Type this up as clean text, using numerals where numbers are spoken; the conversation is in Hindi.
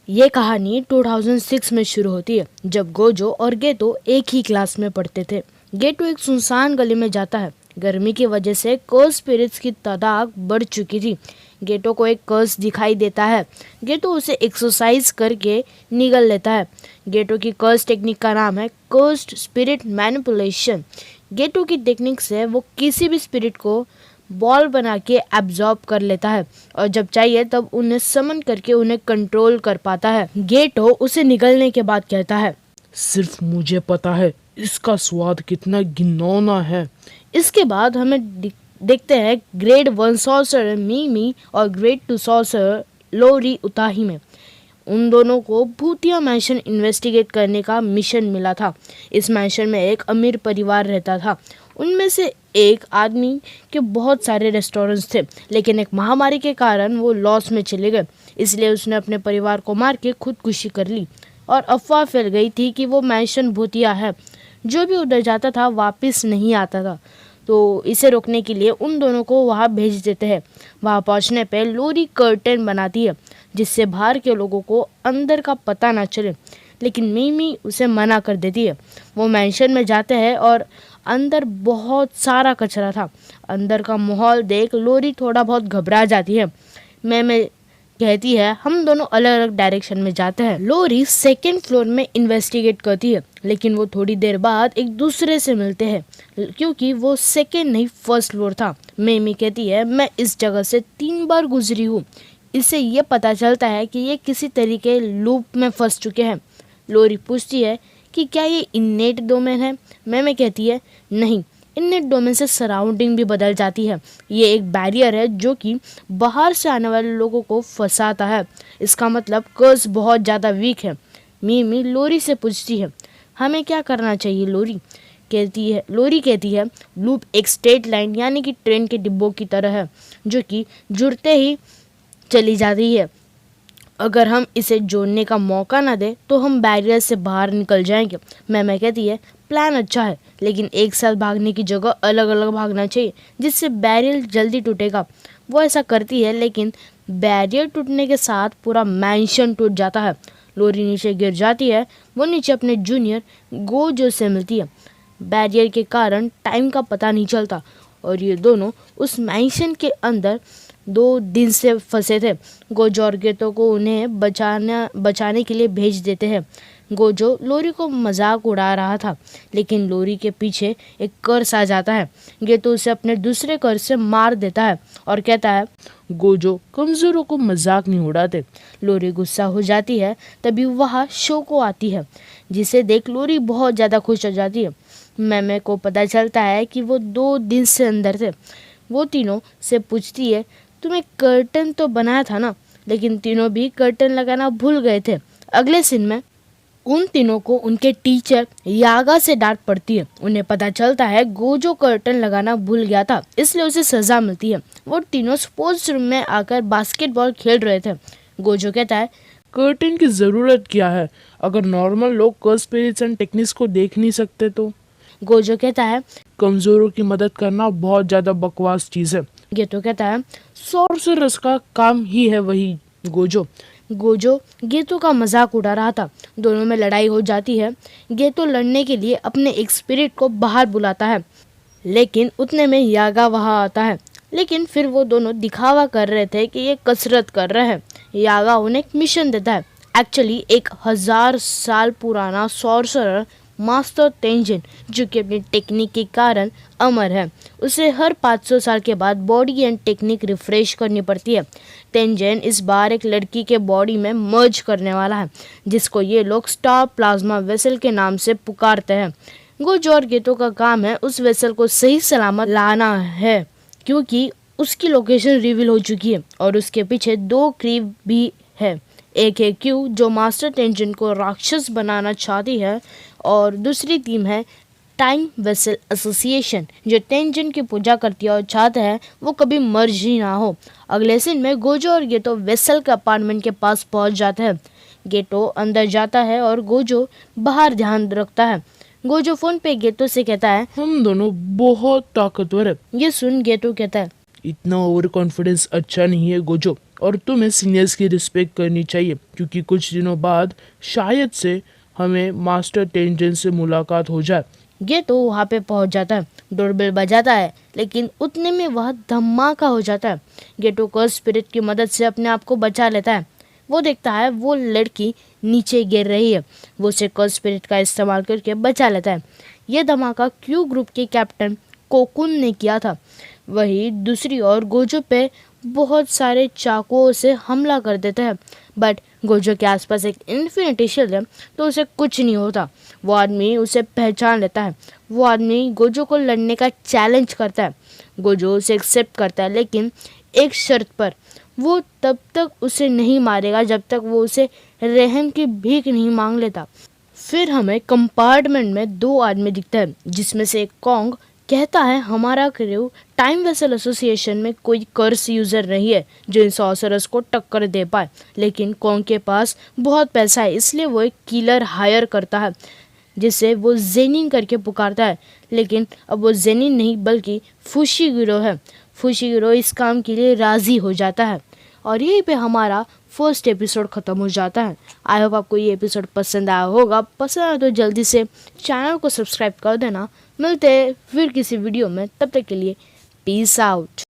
ये कहानी 2006 में शुरू होती है जब गोजो और गेतो एक ही क्लास में पढ़ते थे। गेतो एक सुनसान गली में जाता है। गर्मी की वजह से कर्स स्पिरिट्स की तादाद बढ़ चुकी थी। गेतो को एक कर्स दिखाई देता है। गेतो उसे एक्सरसाइज करके निगल लेता है। गेतो की कर्स टेक्निक का नाम है कर्स्ड स्पिरिट मैनिपुलेशन। गेतो की टेक्निक से वो किसी भी स्पिरिट को बॉल बना के एब्जॉर्ब कर लेता है और जब चाहिए तब उन्हें समन करके उन्हें कंट्रोल कर पाता है। गेटो उसे निगलने के बाद कहता है, सिर्फ मुझे पता है इसका स्वाद कितना घिनौना है। इसके बाद हमें देखते हैं ग्रेड 1 सॉर्सर मीमी और ग्रेड 2 सॉर्सर लोरी उताही में। उन दोनों को भूतिया मैंशन इन्वेस्टिगेट करने का मिशन मिला था। इस मैंशन में एक अमीर परिवार रहता था। उनमें से एक आदमी के बहुत सारे रेस्टोरेंट्स थे, लेकिन एक महामारी के कारण वो लॉस में चले गए। इसलिए उसने अपने परिवार को मार के खुदकुशी कर ली और अफवाह फैल गई थी कि वो मैंशन भूतिया है। जो भी उधर जाता था वापस नहीं आता था, तो इसे रोकने के लिए उन दोनों को वहाँ भेज देते हैं। वहाँ पहुँचने पर लोरी कर्टन बनाती है जिससे बाहर के लोगों को अंदर का पता ना चले, लेकिन मीमी उसे मना कर देती है। वो मैंशन में जाते हैं और अंदर बहुत सारा कचरा था। अंदर का माहौल देख लोरी थोड़ा बहुत घबरा जाती है। मैं कहती है हम दोनों अलग अलग डायरेक्शन में जाते हैं। लोरी सेकेंड फ्लोर में इन्वेस्टिगेट करती है, लेकिन वो थोड़ी देर बाद एक दूसरे से मिलते हैं क्योंकि वो सेकेंड नहीं फर्स्ट फ्लोर था। मेमी कहती है मैं इस जगह से 3 बार गुजरी हूँ। इससे ये पता चलता है कि ये किसी तरीके लूप में फंस चुके हैं। लोरी पूछती है कि क्या ये इन्नेट डोमेन है। मैमे कहती है नहीं, इन्नेट डोमेन से सराउंडिंग भी बदल जाती है। ये एक बैरियर है जो कि बाहर से आने वाले लोगों को फंसाता है। इसका मतलब कर्स बहुत ज़्यादा वीक है। मीमी लोरी से पूछती है हमें क्या करना चाहिए। लोरी कहती है लूप एक स्ट्रेट लाइन यानी कि ट्रेन के डिब्बों की तरह है जो कि जुड़ते ही चली जाती है। अगर हम इसे जोड़ने का मौका ना दें तो हम बैरियर से बाहर निकल जाएंगे। मैमे कहती है प्लान अच्छा है, लेकिन एक साथ भागने की जगह अलग अलग भागना चाहिए जिससे बैरियर जल्दी टूटेगा। वो ऐसा करती है, लेकिन बैरियर टूटने के साथ पूरा मैंशन टूट जाता है। लोरी नीचे गिर जाती है। वो नीचे अपने जूनियर गोजो से मिलती है। बैरियर के कारण टाइम का पता नहीं चलता और ये दोनों उस मैंशन के अंदर 2 दिन से फंसे थे। गोजो और गेतो को उन्हें बचाने के लिए भेज देते हैं। गोजो लोरी को मजाक उड़ा रहा था, लेकिन लोरी के पीछे एक कर्स आ जाता है। गेतो उसे अपने दूसरे कर्स से मार देता है और कहता है गोजो कमजोरों को मजाक नहीं उड़ाते। लोरी गुस्सा हो जाती है। तभी वहाँ शोको आती है, जिसे देख लोरी बहुत ज़्यादा खुश हो जाती है। मैमे को पता चलता है कि वो 2 दिन से अंदर थे। वो तीनों से पूछती है तुमने कर्टन तो बनाया था ना, लेकिन तीनों भी कर्टन लगाना भूल गए थे। अगले सीन में उन तीनों को उनके टीचर यागा से डांट पड़ती है। उन्हें पता चलता है गोजो कर्टन लगाना भूल गया था, इसलिए उसे सजा मिलती है। वो तीनों स्पोर्ट्स रूम में आकर बास्केटबॉल खेल रहे थे। गोजो कहता है कर्टन की जरूरत क्या है अगर नॉर्मल लोग कर्स स्पिरिट्स एंड टेक्निक्स को देख नहीं सकते तो। गोजो कहता है कमजोरों की मदद करना बहुत ज्यादा बकवास चीज है। गेतो कहता है सॉर्सरर्स का काम ही है वही। गोजो गेतो का मजाक उड़ा रहा था। दोनों में लड़ाई हो जाती है। गेतो लड़ने के लिए अपने एक स्पिरिट को बाहर बुलाता है, लेकिन उतने में यागा वहां आता है। लेकिन फिर वो दोनों दिखावा कर रहे थे कि ये कसरत कर रहे हैं। यागा उन्हें एक मिशन देता है। एक्चुअली एक 1000 साल पुराना सॉर्सरर मास्टर तेंजिन, जो कि अपनी टेक्निक के कारण अमर है, उसे हर 500 साल के बाद बॉडी एंड टेक्निक रिफ्रेश करनी पड़ती है। तेंजिन इस बार एक लड़की के बॉडी में मर्ज करने वाला है, जिसको ये लोग स्टार प्लाज्मा वेसल के नाम से पुकारते हैं। गोजो और गेतो का काम है उस वेसल को सही सलामत लाना है, क्योंकि उसकी लोकेशन रिवील हो चुकी है और उसके पीछे 2 क्रीव भी है। एक है क्यू, जो मास्टर तेंजिन को राक्षस बनाना चाहती है, और दूसरी टीम है टाइम वेसल एसोसिएशन, जो तेंजिन की पूजा करती है और चाहते हैं वो कभी मर्ज ही ना हो। अगले सीन में गोजो और गेतो वेसल के अपार्टमेंट के पास पहुंच जाते हैं। गेतो अंदर जाता है और गोजो बाहर ध्यान रखता है। गोजो फोन पे गेतो से कहता है हम दोनों बहुत ताकतवर है। ये सुन गेतो कहता है इतना ओवर कॉन्फिडेंस अच्छा नहीं है गोजो। और तुम्हें सीनियर्स की रिस्पेक्ट करनी चाहिए, क्योंकि कुछ दिनों बाद शायद से हमें मास्टर टेंजन से मुलाकात हो जाए। ये तो वहाँ पे पहुँच जाता है, डोरबेल बजाता है, लेकिन उतने में वह धमाका हो जाता है। गेटो कर्स स्पिरिट की मदद से अपने आप को बचा लेता है। वो देखता है वो लड़की नीचे गिर रही है, वो उसे कर्स स्पिरिट का इस्तेमाल करके बचा लेता है। यह धमाका क्यू ग्रुप के कैप्टन कोकुन ने किया था। वही दूसरी ओर गोजो पे बहुत सारे चाकुओं से हमला कर देते हैं, बट गोजो के आसपास एक इन्फिनिटी शील्ड है तो उसे कुछ नहीं होता। वो आदमी उसे पहचान लेता है। वो आदमी गोजो को लड़ने का चैलेंज करता है। गोजो उसे एक्सेप्ट करता है, लेकिन एक शर्त पर। वो तब तक उसे नहीं मारेगा जब तक वो उसे रहम की भीख नहीं मांग लेता। फिर हमें कंपार्टमेंट में दो आदमी दिखते हैं, जिसमें से एक कॉन्ग कहता है हमारा क्रू टाइम वेसल एसोसिएशन में कोई कर्स यूज़र नहीं है जो इन सॉर्सरर्स को टक्कर दे पाए, लेकिन कॉन्ग के पास बहुत पैसा है, इसलिए वो एक किलर हायर करता है जिसे वो जेनिन करके पुकारता है। लेकिन अब वो जेनिन नहीं बल्कि फुशिगिरो है। फुशिगिरो इस काम के लिए राज़ी हो जाता है और यहीं पे हमारा फर्स्ट एपिसोड ख़त्म हो जाता है। आई होप आपको ये एपिसोड पसंद आया होगा। पसंद आया तो जल्दी से चैनल को सब्सक्राइब कर देना। मिलते हैं फिर किसी वीडियो में, तब तक के लिए पीस आउट।